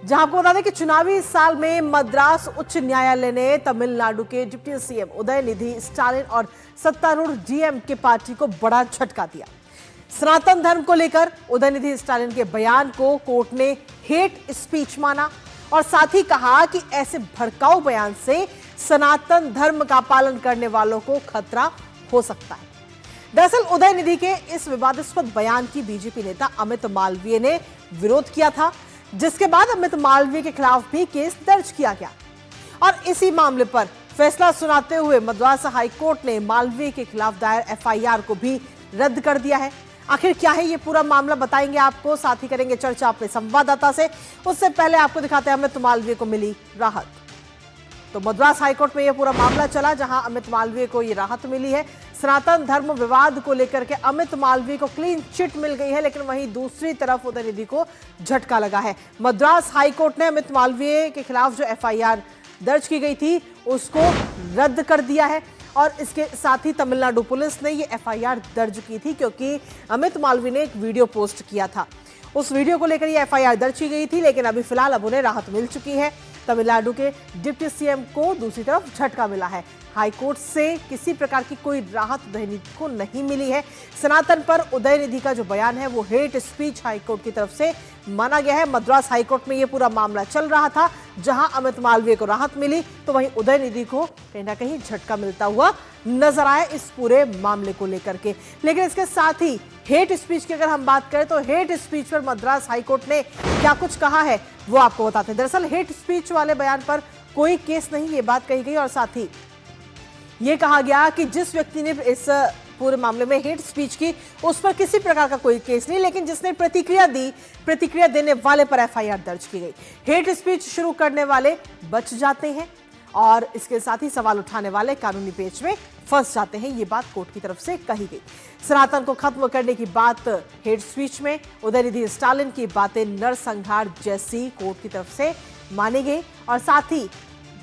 जहां आपको बता दें कि चुनावी साल में मद्रास उच्च न्यायालय ने तमिलनाडु के डिप्टी सीएम उदयनिधि स्टालिन और सत्तारूढ़ डीएमके पार्टी को बड़ा झटका दिया। सनातन धर्म को लेकर उदयनिधि स्टालिन के बयान को कोर्ट ने हेट स्पीच माना और साथ ही कहा कि ऐसे भड़काऊ बयान से सनातन धर्म का पालन करने वालों को खतरा हो सकता है। दरअसल उदयनिधि के इस विवादास्पद बयान की बीजेपी नेता अमित मालवीय ने विरोध किया था, जिसके बाद अमित मालवीय के खिलाफ भी केस दर्ज किया गया और इसी मामले पर फैसला सुनाते हुए मद्रास हाईकोर्ट ने मालवीय के खिलाफ दायर एफआईआर को भी रद्द कर दिया है। आखिर क्या है ये पूरा मामला, बताएंगे आपको, साथ ही करेंगे चर्चा अपने संवाददाता से। उससे पहले आपको दिखाते हैं अमित मालवीय को मिली राहत। तो मद्रास हाईकोर्ट में यह पूरा मामला चला, जहां अमित मालवीय को ये राहत मिली है। सनातन धर्म विवाद को लेकर के अमित मालवीय को क्लीन चिट मिल गई है, लेकिन वहीं दूसरी तरफ उदयनिधि को झटका लगा है। मद्रास हाईकोर्ट ने अमित मालवीय के खिलाफ जो एफआईआर दर्ज की गई थी उसको रद्द कर दिया है और इसके साथ ही तमिलनाडु पुलिस ने ये एफआईआर दर्ज की थी, क्योंकि अमित मालवीय ने एक वीडियो पोस्ट किया था। उस वीडियो को लेकर ये एफआईआर दर्ज की गई थी, लेकिन अभी फिलहाल अब उन्हें राहत मिल चुकी है। तमिलनाडु के डिप्टी सीएम को दूसरी तरफ झटका मिला है। हाईकोर्ट से किसी प्रकार की कोई राहत उदयनिधि को नहीं मिली है। सनातन पर उदयनिधि का जो बयान है वो हेट स्पीच हाईकोर्ट की तरफ से माना गया है। मद्रास हाईकोर्ट में ये पूरा मामला चल रहा था, जहां अमित मालवीय को राहत मिली तो वहीं उदयनिधि को कहीं ना कहीं झटका मिलता हुआ नजर आया इस पूरे मामले को लेकर के। लेकिन इसके साथ ही हेट स्पीच की अगर हम बात करें तो हेट स्पीच पर मद्रास हाईकोर्ट ने क्या कुछ कहा है वो आपको बताते हैं। दरअसल हेट स्पीच वाले बयान पर कोई केस नहीं, ये बात कही गई और साथ ही ये कहा गया कि जिस व्यक्ति ने इस पूरे मामले में हेट स्पीच की उस पर किसी प्रकार का कोई केस नहीं, लेकिन जिसने प्रतिक्रिया दी, प्रतिक्रिया देने वाले पर एफआईआर दर्ज की गई। हेट स्पीच शुरू करने वाले बच जाते हैं और इसके साथ ही सवाल उठाने वाले कानूनी पेच में फंस जाते हैं, ये बात कोर्ट की तरफ से कही गई। सनातन को खत्म करने की बात हेट स्पीच में, उदयनिधि स्टालिन की बातें नरसंहार जैसी कोर्ट की तरफ से मानी गई और साथ ही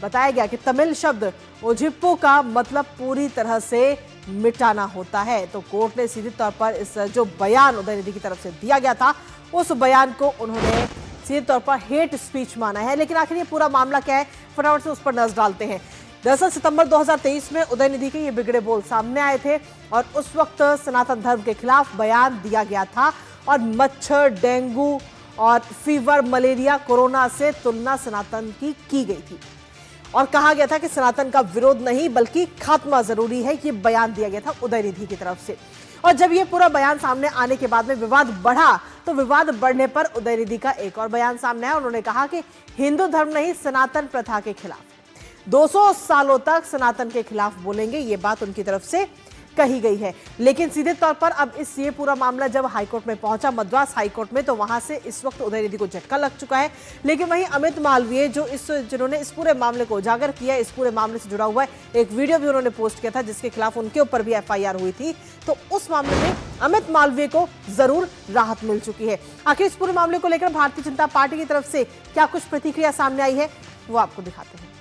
बताया गया कि तमिल शब्द ओझिप्पो का मतलब पूरी तरह से मिटाना होता है। तो कोर्ट ने सीधे तौर पर इस जो बयान उदयनिधि की तरफ से दिया गया था उस बयान को उन्होंने सीधे तौर पर हेट स्पीच माना है। लेकिन आखिर ये पूरा मामला क्या है, फटाफट से उस पर नजर डालते हैं। दरअसल सितंबर 2023 में उदयनिधि के ये बिगड़े बोल सामने आए थे और उस वक्त सनातन धर्म के खिलाफ बयान दिया गया था और मच्छर, डेंगू और फीवर, मलेरिया, कोरोना से तुलना सनातन की गई थी और कहा गया था कि सनातन का विरोध नहीं बल्कि खात्मा जरूरी है। ये बयान दिया गया था उदयनिधि की तरफ से और जब ये पूरा बयान सामने आने के बाद में विवाद बढ़ा तो विवाद बढ़ने पर उदयनिधि का एक और बयान सामने आया। उन्होंने कहा कि हिंदू धर्म नहीं, सनातन प्रथा के खिलाफ 200 सालों तक सनातन के खिलाफ बोलेंगे, ये बात उनकी तरफ से कही गई है। लेकिन सीधे तौर पर अब ये पूरा मामला जब हाईकोर्ट में पहुंचा, मद्रास हाईकोर्ट में, तो वहां से इस वक्त उदयनिधि को झटका लग चुका है। लेकिन वहीं अमित मालवीय जिन्होंने इस पूरे मामले को उजागर किया, इस पूरे मामले से जुड़ा हुआ है एक वीडियो भी उन्होंने पोस्ट किया था जिसके खिलाफ उनके ऊपर भी एफआईआर हुई थी, तो उस मामले में अमित मालवीय को जरूर राहत मिल चुकी है। आखिर इस पूरे मामले को लेकर भारतीय जनता पार्टी की तरफ से क्या कुछ प्रतिक्रिया सामने आई है वो आपको दिखाते हैं।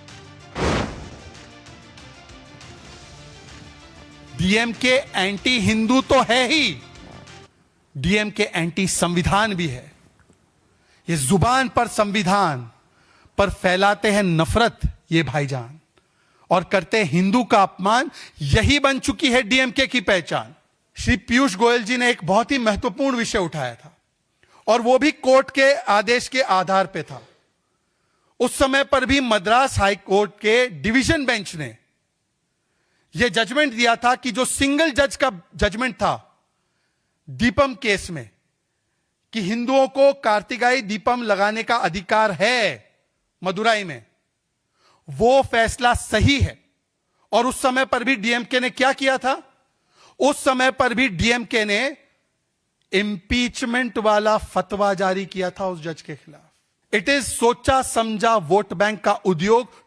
डीएमके एंटी हिंदू तो है ही, डीएमके एंटी संविधान भी है। ये जुबान पर संविधान पर फैलाते हैं नफरत ये भाईजान और करते हैं हिंदू का अपमान। यही बन चुकी है डीएमके की पहचान। श्री पीयूष गोयल जी ने एक बहुत ही महत्वपूर्ण विषय उठाया था और वो भी कोर्ट के आदेश के आधार पे था। उस समय पर भी मद्रास हाई कोर्ट के डिवीजन बेंच ने यह जजमेंट दिया था कि जो सिंगल जज का जजमेंट था दीपम केस में कि हिंदुओं को कार्तिकाई दीपम लगाने का अधिकार है मदुराई में, वो फैसला सही है। और उस समय पर भी डीएमके ने क्या किया था, उस समय पर भी डीएमके ने इंपीचमेंट वाला फतवा जारी किया था उस जज के खिलाफ। इट इज सोचा समझा वोट बैंक का उद्योग।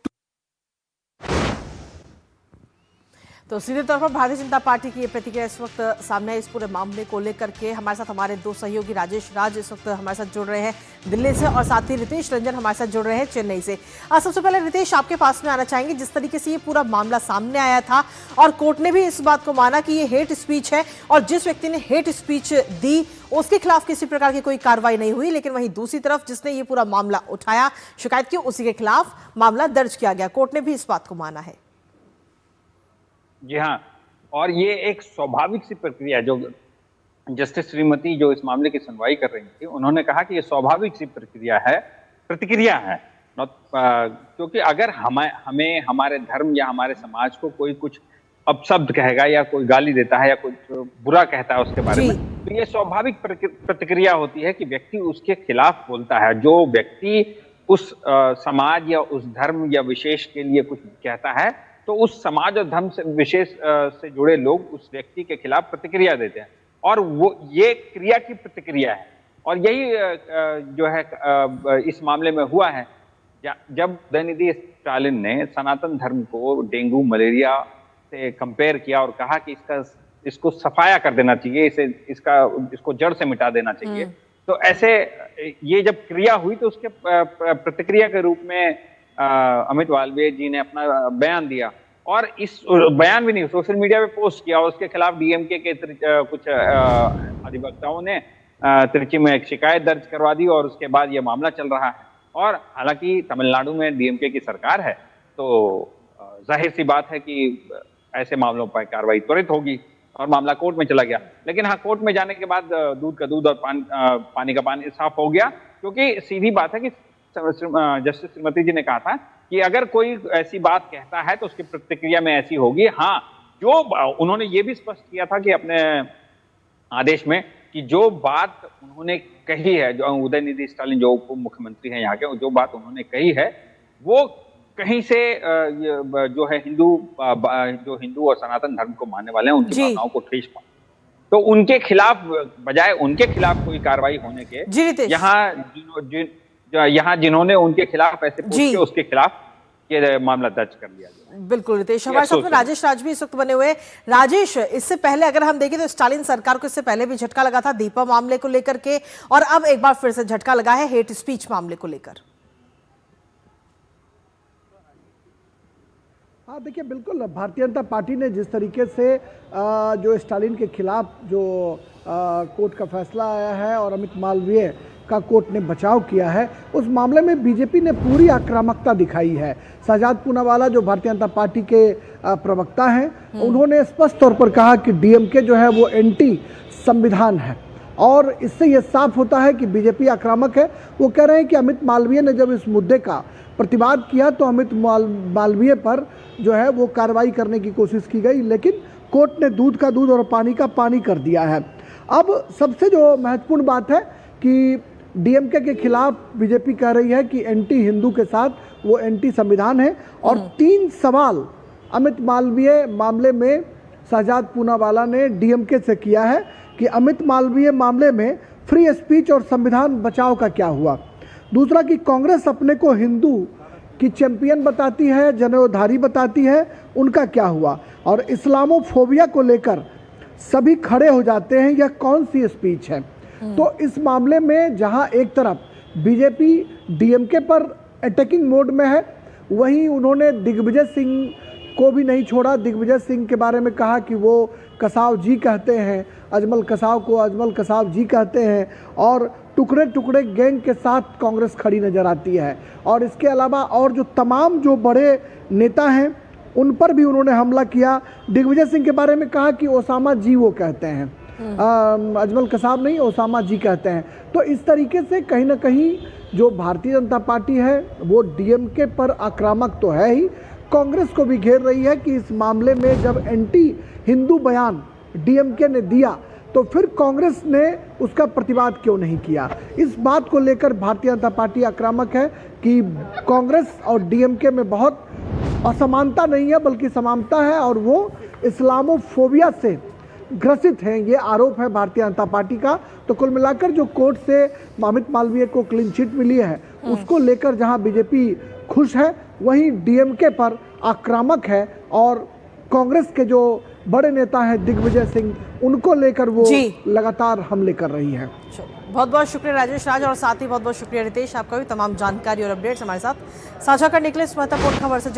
तो सीधे तौर पर भारतीय जनता पार्टी की ये प्रतिक्रिया इस वक्त सामने है इस पूरे मामले को लेकर के। हमारे साथ हमारे दो सहयोगी राजेश राज इस वक्त हमारे साथ जुड़ रहे हैं दिल्ली से, और साथ ही रितेश रंजन हमारे साथ जुड़ रहे हैं चेन्नई से। सबसे पहले रितेश, आपके पास में आना चाहेंगे, जिस तरीके से ये पूरा मामला सामने आया था और कोर्ट ने भी इस बात को माना कि ये हेट स्पीच है और जिस व्यक्ति ने हेट स्पीच दी उसके खिलाफ किसी प्रकार की कोई कार्रवाई नहीं हुई, लेकिन वहीं दूसरी तरफ जिसने ये पूरा मामला उठाया, शिकायत की, उसी के खिलाफ मामला दर्ज किया गया। कोर्ट ने भी इस बात को माना है। जी हाँ, और ये एक स्वाभाविक सी प्रक्रिया जो जस्टिस श्रीमती जो इस मामले की सुनवाई कर रही थी, उन्होंने कहा कि ये स्वाभाविक सी प्रतिक्रिया है। क्योंकि अगर हमें हमारे धर्म या हमारे समाज को कोई कुछ अपशब्द कहेगा या कोई गाली देता है या कुछ बुरा कहता है उसके बारे में, तो ये स्वाभाविक प्रतिक्रिया होती है कि व्यक्ति उसके खिलाफ बोलता है। जो व्यक्ति उस समाज या उस धर्म या विशेष के लिए कुछ कहता है, तो उस समाज और धर्म से विशेष से जुड़े लोग उस व्यक्ति के खिलाफ प्रतिक्रिया देते हैं, और वो ये क्रिया की प्रतिक्रिया है। और यही जो है इस मामले में हुआ है, जब उदयनिधि स्टालिन ने सनातन धर्म को डेंगू मलेरिया से कंपेयर किया और कहा कि इसको सफाया कर देना चाहिए, इसको जड़ से मिटा देना चाहिए। तो ऐसे ये जब क्रिया हुई तो उसके प्रतिक्रिया के रूप में अमित मालवीय जी ने अपना बयान दिया, और इस बयान भी नहीं, सोशल मीडिया पे पोस्ट किया, और उसके खिलाफ डीएमके के कुछ अधिवक्ताओं ने त्रिची में एक शिकायत दर्ज करवा दी, और उसके बाद ये मामला चल रहा है। और हालांकि तमिलनाडु में डीएमके की सरकार है, तो जाहिर सी बात है कि ऐसे मामलों पर कार्रवाई त्वरित होगी, और मामला कोर्ट में चला गया। लेकिन हाँ, कोर्ट में जाने के बाद दूध का दूध और पानी का पानी साफ हो गया, क्योंकि सीधी बात है कि जस्टिस श्रीमती जी ने कहा था कि अगर कोई ऐसी बात कहता है तो उसकी प्रतिक्रिया में ऐसी होगी। हाँ, जो उन्होंने ये भी स्पष्ट किया था कि अपने आदेश में कि जो बात उन्होंने कही है, जो उदयनिधि स्टालिन जो उप मुख्यमंत्री हैं यहाँ के, जो बात उन्होंने कही है वो कहीं से जो है हिंदू और सनातन धर्म को मानने वाले हैं उनकी भावनाओं को ठेस पहुंचे, तो उनके खिलाफ बजाय उनके खिलाफ कोई कार्रवाई होने के यहाँ जिन्होंने उनके खिलाफ ऐसे पूछे उसके खिलाफ ये मामला दर्ज कर लिया गया। बिल्कुल रितेश, हमारे साथ में राजेश राज भी इस वक्त बने हुए। राजेश, इससे पहले अगर हम देखें तो स्टालिन सरकार को इससे पहले भी झटका लगा था दीपा मामले को लेकर के, और अब एक बार फिर से झटका लगा है हेट स्पीच मामले को लेकर। हाँ देखिए, बिल्कुल भारतीय जनता पार्टी ने जिस तरीके से जो स्टालिन के खिलाफ जो कोर्ट का फैसला आया है और अमित मालवीय का कोर्ट ने बचाव किया है, उस मामले में बीजेपी ने पूरी आक्रामकता दिखाई है। शहजाद पूनावाला जो भारतीय जनता पार्टी के प्रवक्ता हैं, उन्होंने स्पष्ट तौर पर कहा कि डीएमके जो है वो एंटी संविधान है, और इससे ये साफ होता है कि बीजेपी आक्रामक है। वो कह रहे हैं कि अमित मालवीय ने जब इस मुद्दे का प्रतिवाद किया तो अमित मालवीय पर जो है वो कार्रवाई करने की कोशिश की गई, लेकिन कोर्ट ने दूध का दूध और पानी का पानी कर दिया है। अब सबसे जो महत्वपूर्ण बात है कि डीएमके के खिलाफ बीजेपी कह रही है कि एंटी हिंदू के साथ वो एंटी संविधान है, और 3 सवाल अमित मालवीय मामले में शहजाद पूनावाला ने डीएमके से किया है कि अमित मालवीय मामले में फ्री स्पीच और संविधान बचाव का क्या हुआ। दूसरा कि कांग्रेस अपने को हिंदू की चैंपियन बताती है, जनेऊधारी बताती है, उनका क्या हुआ। और इस्लामोफोबिया को लेकर सभी खड़े हो जाते हैं, यह कौन सी स्पीच है। तो इस मामले में जहां एक तरफ बीजेपी डीएमके पर अटैकिंग मोड में है, वहीं उन्होंने दिग्विजय सिंह को भी नहीं छोड़ा। दिग्विजय सिंह के बारे में कहा कि वो कसाव जी कहते हैं, अजमल कसाव को अजमल कसाव जी कहते हैं, और टुकड़े टुकड़े गैंग के साथ कांग्रेस खड़ी नजर आती है। और इसके अलावा और जो तमाम जो बड़े नेता हैं उन पर भी उन्होंने हमला किया। दिग्विजय सिंह के बारे में कहा कि ओसामा जी वो कहते हैं, अजमल कसाब नहीं, ओसामा जी कहते हैं। तो इस तरीके से कहीं ना कहीं जो भारतीय जनता पार्टी है वो डीएमके पर आक्रामक तो है ही, कांग्रेस को भी घेर रही है कि इस मामले में जब एंटी हिंदू बयान डीएमके ने दिया तो फिर कांग्रेस ने उसका प्रतिवाद क्यों नहीं किया। इस बात को लेकर भारतीय जनता पार्टी आक्रामक है कि कांग्रेस और डीएमके में बहुत असमानता नहीं है बल्कि समानता है, और वो इस्लामोफोबिया से ग्रसित हैं, ये आरोप है भारतीय जनता पार्टी का। तो कुल मिलाकर जो कोर्ट से अमित मालवीय को क्लीन चिट मिली है उसको लेकर जहां बीजेपी खुश है, वहीं डीएमके पर आक्रामक है, और कांग्रेस के जो बड़े नेता हैं दिग्विजय सिंह, उनको लेकर वो जी। लगातार हमले कर रही है। बहुत बहुत शुक्रिया राजेश राज, और साथ ही बहुत बहुत शुक्रिया रितेश, आपका भी तमाम जानकारी और अपडेट्स हमारे साथ साझा करने के लिए इस महत्वपूर्ण खबर से